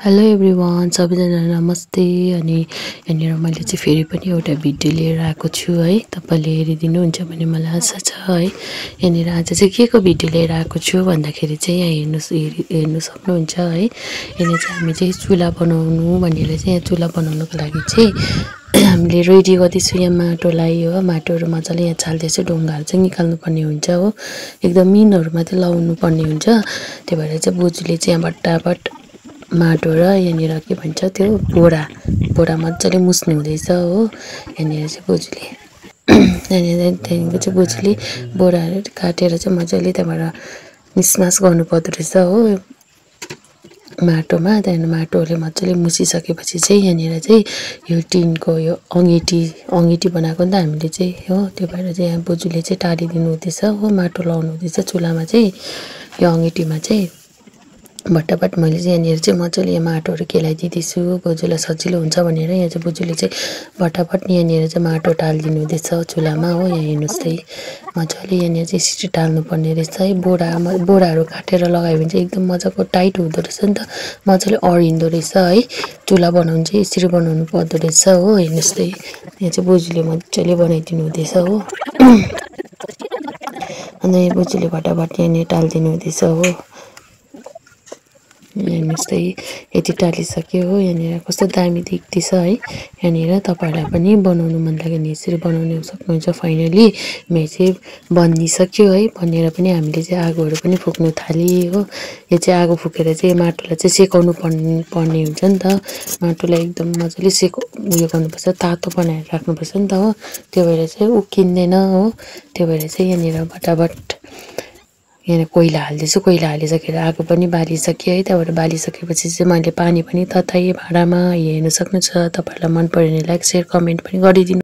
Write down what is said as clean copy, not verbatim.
Hello everyone, सबैजना नमस्ते। अनि यहाँनिर मैले चाहिँ फेरि पनि एउटा भिडियो लिएर आएको छु है। तपाईँले हेरिदिनुहुन्छ भन्ने मलाई आशा छ है। यहाँनिर आज चाहिँ के को भिडियो लिएर आएको छु भन्दाखेरि चाहिँ यहाँ हेर्नु सक्नुहुन्छ है। यहाँनिर चाहिँ हामी चाहिँ चुल्हा बनाउनु भनेर चाहिँ यहाँ चुल्हा बनाउनुको लागि चाहिँ हामीले रेडी गर्दैछु। यहाँ माटोलाई हो, माटोहरू मजाले यहाँ छाल्दैछु। ढुङ्गाहरू चाहिँ निकाल्नु पर्ने हुन्छ हो, एकदम मिनहरू मात्रै लगाउनु पर्ने हुन्छ। त्यही भएर चाहिँ बोजूले चाहिँ यहाँ भट्टाभट माटो र यहाँनिर के भन्छ त्यो बोरा मजाले मुस्नु हुँदैछ हो। यहाँनिर चाहिँ बोजूले त्यहाँदेखिको चाहिँ बोजूले बोराहरू काटेर चाहिँ मजाले त्यहाँबाट मिसमास गर्नुपर्दो रहेछ हो माटोमा। त्यहाँदेखि माटोले मजाले मुसिसकेपछि चाहिँ यहाँनिर चाहिँ यो टिनको यो अँगेटी बनाएको नि त हामीले चाहिँ हो। त्यो भएर चाहिँ यहाँ बोजूले चाहिँ टारिदिनु हुँदैछ हो, माटो लगाउनु हुँदैछ चुल्हामा चाहिँ। यो अँगेटीमा चाहिँ भट्टाभट मैले चाहिँ यहाँनिर चाहिँ मजाले यहाँ माटोहरू केलाइदिँदैछु बोजूलाई सजिलो हुन्छ भनेर। यहाँ चाहिँ बोजूले चाहिँ भट्टाभट यहाँनिर चाहिँ माटो टालिदिनु हुँदैछ चुल्हामा हो। यहाँ हेर्नुहोस् त मजाले यहाँनिर चाहिँ यसरी टाल्नुपर्ने रहेछ है। बोराहरू काटेर लगायो भने चाहिँ एकदम मजाको टाइट हुँदो रहेछ नि त, मजाले अडिँदो रहेछ है। चुल्हा बनाउनु चाहिँ यसरी बनाउनु पर्दो रहेछ हो। हेर्नुहोस् त यहाँ चाहिँ बोजूले मजाले बनाइदिनु हुँदैछ हो। अन्त बोजूले भट्टाभट यहाँनिर टालिदिनु हुँदैछ हो। हेर्नुहोस् त यति टालिसक्यो हो। यहाँनिर कस्तो दामी देख्दैछ है। यहाँनिर तपाईँहरूलाई पनि बनाउनु मन लाग्यो भने यसरी बनाउनु सक्नुहुन्छ। फाइनली मेरो चाहिँ बनिसक्यो है। बनेर पनि हामीले चाहिँ आगोहरू पनि फुक्नु थाल्यो हो। यो चाहिँ आगो फुकेर चाहिँ माटोलाई चाहिँ सेकाउनु पर्ने हुन्छ नि त। माटोलाई एकदम मजाले उयो गर्नुपर्छ, तातो बनाएर राख्नुपर्छ नि त हो। त्यो भएर चाहिँ उक्किँदैन हो। त्यो भएर चाहिँ यहाँनिर भट्टाभट यहाँ कोइला हाल्दैछु। कोइला हालिसकेर आगो पनि बालिसकेँ है। त्यहाँबाट बालिसकेपछि चाहिँ मैले पानी पनि तताएँ भाँडामा। हेर्नु सक्नुहुन्छ। तपाईँहरूलाई मन पऱ्यो भने लाइक, सेयर, कमेन्ट पनि गरिदिनु।